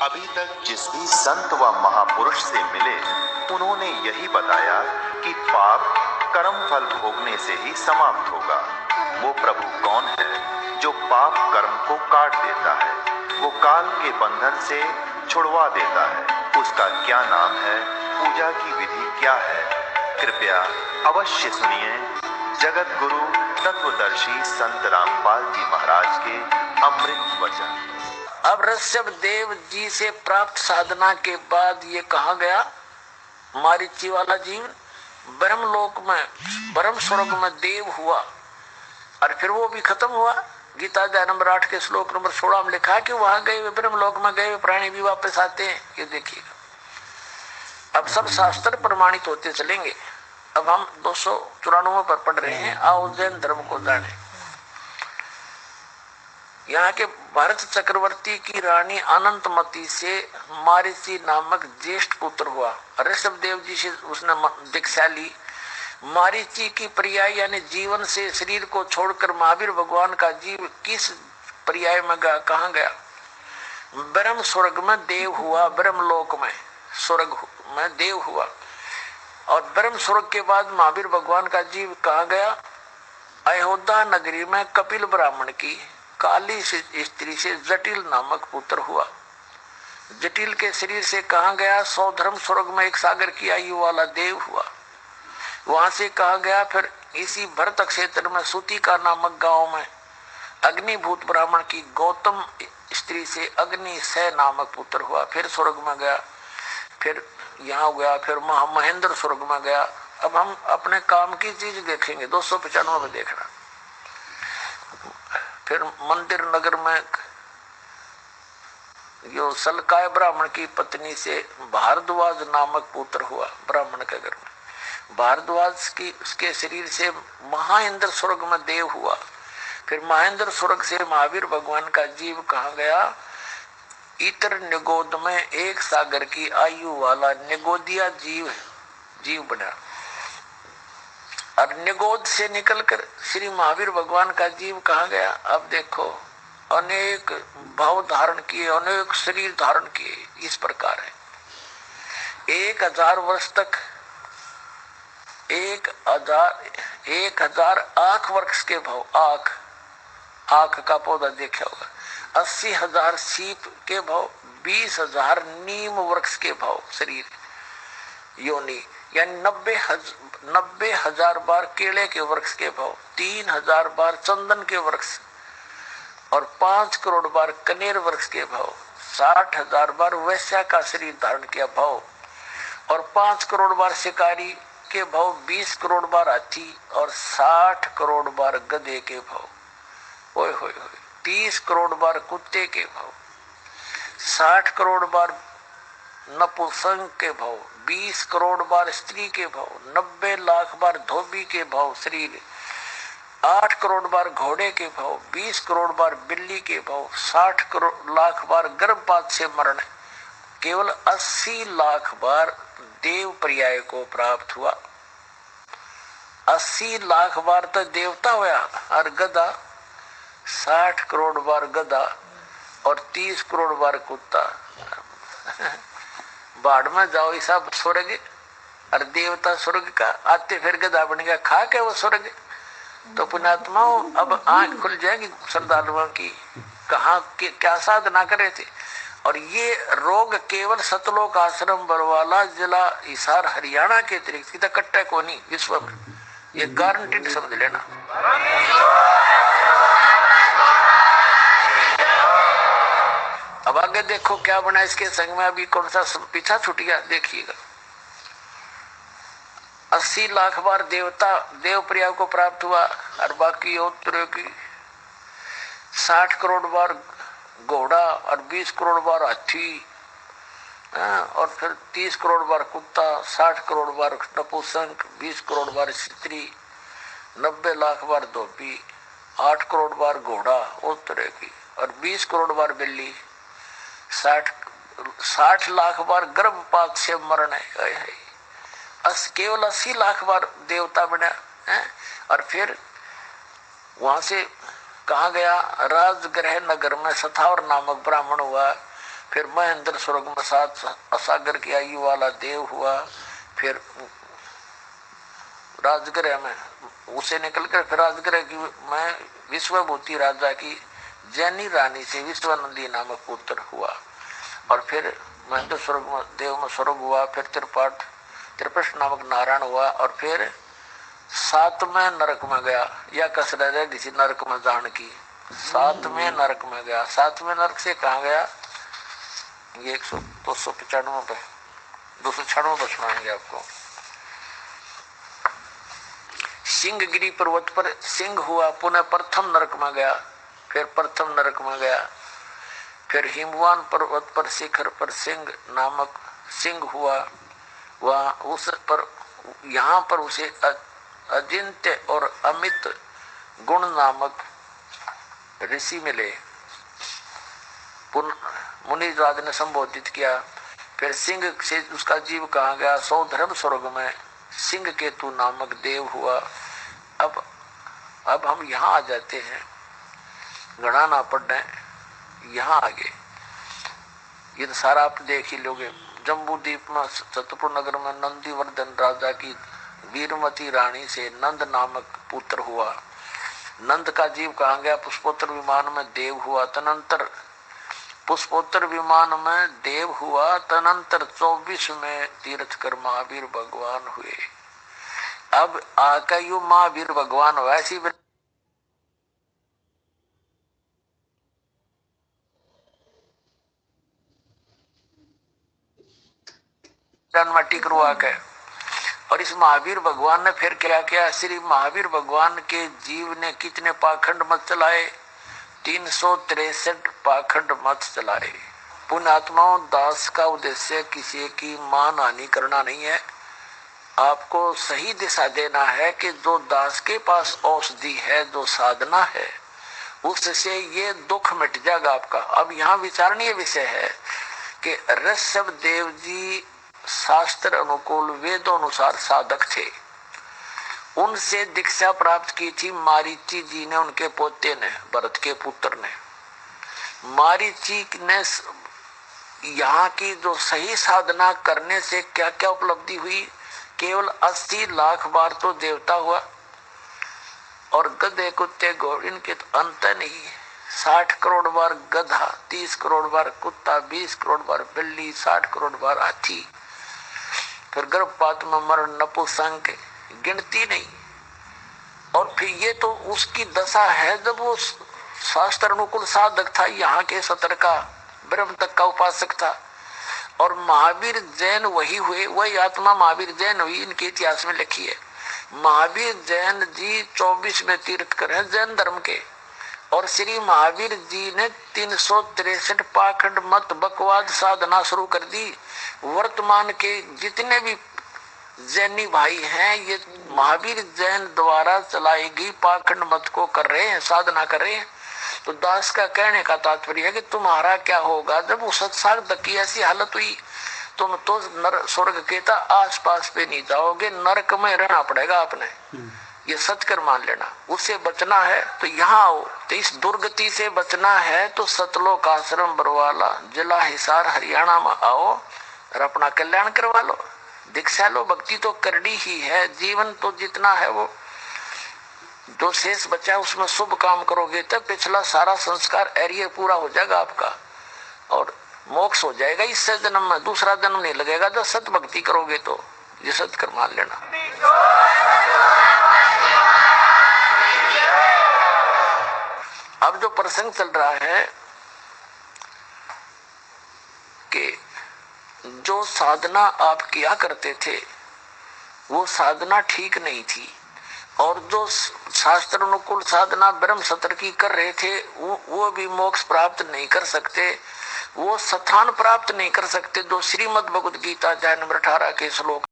अभी तक जिस भी संत व महापुरुष से मिले उन्होंने यही बताया कि पाप कर्म फल भोगने से ही समाप्त होगा। वो प्रभु कौन है जो पाप कर्म को काट देता है, वो काल के बंधन से छुड़वा देता है, उसका क्या नाम है, पूजा की विधि क्या है? कृपया अवश्य सुनिए जगत गुरु तत्वदर्शी संत रामपाल जी महाराज के अमृत वचन। अब ऋषभ देव जी से प्राप्त साधना के बाद ये कहा गया, मारीची वाला जीव ब्रह्मलोक में ब्रह्म स्वर्ग में देव हुआ और फिर वो भी खत्म हुआ। गीता अध्याय नंबर 8 के श्लोक नंबर 16 में लिखा है कि वहां गए हुए ब्रह्मलोक में गए हुए प्राणी भी वापस आते हैं। ये देखिएगा, अब सब शास्त्र प्रमाणित होते चलेंगे। अब हम 294 पर पढ़ रहे हैं, आओ जैन धर्म को जाने। यहाँ के भरत चक्रवर्ती की रानी अनंतमती से मारीची नामक ज्येष्ठ पुत्र हुआ। ऋषभ देव जी से उसने दीक्षा ली। मारीची की पर्याय यानी जीवन से शरीर को छोड़कर महावीर भगवान का जीव किस पर्याय में कहाँ गया? ब्रह्म स्वर्ग में देव हुआ, ब्रह्मलोक में स्वर्ग में देव हुआ। और ब्रह्म स्वर्ग के बाद महावीर भगवान का जीव कहाँ गया? अयोध्या नगरी में कपिल ब्राह्मण की काली स्त्री से जटिल नामक पुत्र हुआ। जटिल के शरीर से कहा गया? सौधर्म स्वर्ग में एक सागर की आयु वाला देव हुआ। वहां से कहा गया फिर इसी भरत क्षेत्र में सूतिका नामक गांव में अग्निभूत ब्राह्मण की गौतम स्त्री से अग्नि सह नामक पुत्र हुआ। फिर स्वर्ग में गया, फिर यहाँ गया, फिर महेंद्र स्वर्ग में गया। अब हम अपने काम की चीज देखेंगे, 295 में देखना। फिर मंदिर नगर में यो सलकाय ब्राह्मण की पत्नी से भारद्वाज नामक पुत्र हुआ। ब्राह्मण के घर में भारद्वाज की उसके शरीर से महाइंद्र स्वर्ग में देव हुआ। फिर महेंद्र स्वर्ग से महावीर भगवान का जीव कहा गया? इतर निगोद में एक सागर की आयु वाला निगोदिया जीव बना। और निगोद से निकलकर श्री महावीर भगवान का जीव कहा गया? अब देखो, अनेक भाव धारण किए, अनेक शरीर धारण किए। इस प्रकार है 1000 वर्ष तक 1000 आख वृक्ष के भाव, आख का पौधा देखा होगा। 80,000 सीप के भाव, 20,000 नीम वृक्ष के भाव शरीर योनि, यानी 90,000 बार केले के वृक्ष के भाव, 3,000 बार चंदन के वृक्ष और 5 करोड़ बार कनेर वृक्ष के भाव, 60,000 बार वैश्या का शरीर धारण किया भाव और 5 करोड़ बार शिकारी के भाव, 20 करोड़ बार हाथी और 60 करोड़ बार गधे के भाव, 30 करोड़ बार कुत्ते के भाव, 60 करोड़ बार नपुंसक के भाव, 20 करोड़ बार स्त्री के भाव, 90 लाख बार धोबी के भाव शरीर, 8 करोड़ बार घोड़े के भाव, 20 करोड़ बार बिल्ली के भाव, 60 करोड़ लाख बार गर्भपात से मरण, केवल 80 लाख बार देव पर्याय को प्राप्त हुआ। 80 लाख बार तो देवता हुआ और गधा, 60 करोड़ बार गधा और 30 करोड़ बार कुत्ता। बाढ़ में जाओ ये सब स्वर्ग और देवता स्वर्ग का आते फिर गधा बन गया, खा के वो स्वर्ग। तो पुण्यात्माओं, अब आंख खुल जाएगी श्रद्धालुओं की, कहाँ क्या साधना करे थे। और ये रोग केवल सतलोक आश्रम बरवाला जिला हिसार हरियाणा के अतिरिक्त कट्टा को नहीं, विश्व में ये गारंटीड समझ लेना। अब आगे देखो क्या बना इसके संग में, अभी कौन सा पीछा छूट गया देखिएगा। 80 लाख बार देवता देव प्रिया को प्राप्त हुआ और बाकी उत्तरों की 60 करोड़ बार घोड़ा और 20 करोड़ बार हाथी और फिर 30 करोड़ बार कुत्ता, 60 करोड़ बार नपुंसक, 20 करोड़ बार स्त्री, 90 लाख बार धोबी, 8 करोड़ बार घोड़ा उत्तरे की और 20 करोड़ बार बिल्ली, 60 लाख बार गर्भपात से मरण है। केवल 80 लाख बार देवता बना है। और फिर वहां से कहा गया राजगृह नगर में सथावर नामक ब्राह्मण हुआ। फिर महेंद्र स्वर्ग में 7 असागर की आयु वाला देव हुआ। फिर राजगृह में उसे निकल कर फिर राजगृह की मैं विश्वभूति राजा की जैनी रानी से विश्वानंदी नामक पुत्र हुआ। और फिर महेंद्र स्वर्ग में देव में स्वर्ग हुआ। फिर त्रिपृष्ठ नामक नारायण हुआ। और फिर 7वें नरक में गया। या कसरत है किसी नरक में जान की। 7वें नरक में गया। 7वें नरक से कहाँ गया? ये 295 पे 296 पर सुनाएंगे आपको। सिंहगिरी पर्वत पर सिंह हुआ। पुनः प्रथम नरक में गया। फिर प्रथम नरक में गया। फिर हिमवान पर्वत पर शिखर पर सिंह नामक सिंह हुआ। वह उस पर यहाँ पर उसे अजिंत्य और अमित गुण नामक ऋषि मिले। मुनिराज ने संबोधित किया। फिर सिंह से उसका जीव कहा गया। 100 धर्म स्वर्ग में सिंह केतु नामक देव हुआ। अब हम यहाँ आ जाते हैं, गणा ना पढ़ने यहाँ आगे। ये तो सारा आप देख ही लोगे। जम्बू द्वीप में सतपुर नगर में नंदीवर्धन राजा की वीरमती रानी से नंद नामक पुत्र हुआ। नंद का जीव कहा गया। पुष्पोत्तर विमान में देव हुआ। तदनंतर पुष्पोत्तर विमान में देव हुआ। तदनंतर 24 में तीर्थ कर महावीर भगवान हुए। अब आकयु महावीर भगवान वैसी मट्टी करवा के। और इस महावीर भगवान ने फिर क्या किया? श्री महावीर भगवान के जीव ने कितने पाखंड मत चलाए? 363 पाखंड मत चलाए। पुण्यात्माओं, दास का उद्देश्य किसी की मान हानि करना नहीं है। आपको सही दिशा देना है कि जो दास के पास औषधि है, जो साधना है, उससे ये दुख मिट जाएगा आपका। अब यहाँ विचारणीय विषय है कि ऋषभ देव जी शास्त्र अनुकूल वेदों अनुसार साधक थे। उनसे दीक्षा प्राप्त की थी मारीची जी ने, उनके पोते ने, भरत के पुत्र ने। मारीची ने यहाँ की जो सही साधना करने से क्या क्या उपलब्धि हुई? केवल 80 लाख बार तो देवता हुआ। और गधे कुत्ते घोड़े इनके तो अंत नहीं। 60 करोड़ बार गधा, 30 करोड़ बार कुत्ता, 20 करोड़ बार बिल्ली, 60 करोड़ बार हाथी। फिर गर्भपात में मरण, नपुंसक, गिनती नहीं। और फिर ये तो उसकी दशा है जब वो शास्त्र अनुकूल साधक था, यहाँ के 70 का ब्रह्म तक का उपासक था। और महावीर जैन वही हुए, वही आत्मा महावीर जैन हुई। इनके इतिहास में लिखी है। महावीर जैन जी 24 में तीर्थकर हैं जैन धर्म के। और श्री महावीर जी ने 363 पाखंड मत बकवाद साधना शुरू कर दी। वर्तमान के जितने भी जैनी भाई हैं, ये महावीर जैन द्वारा चलाई गई पाखंड मत को कर रहे हैं, साधना कर रहे हैं। तो दास का कहने का तात्पर्य है कि तुम्हारा क्या होगा जब उस सत्साग तक की ऐसी हालत हुई? तुम तो स्वर्ग के आस पास पे नहीं जाओगे, नरक में रहना पड़ेगा आपने। ये सच कर मान लेना। उससे बचना है तो यहाँ आओ। तो इस दुर्गति से बचना है तो सतलोक आश्रम बरवाला, जिला हिसार, हरियाणा में आओ और अपना कल्याण करवा लो, दीक्षा लो। भक्ति तो करनी ही है। जीवन तो जितना है वो जो शेष बचा है उसमें शुभ काम करोगे तब पिछला सारा संस्कार एरियर पूरा हो जाएगा आपका और मोक्ष हो जाएगा इससे जन्म में। दूसरा जन्म नहीं लगेगा जब सत भक्ति करोगे तो। ये सत कर मान लेना। अब जो प्रसंग चल रहा है कि जो साधना आप किया करते थे वो साधना ठीक नहीं थी। और जो शास्त्र अनुकूल साधना ब्रह्म सत्र की कर रहे थे वो भी मोक्ष प्राप्त नहीं कर सकते, वो स्थान प्राप्त नहीं कर सकते। जो श्रीमद् भगवद गीता अध्याय नंबर 18 के श्लोक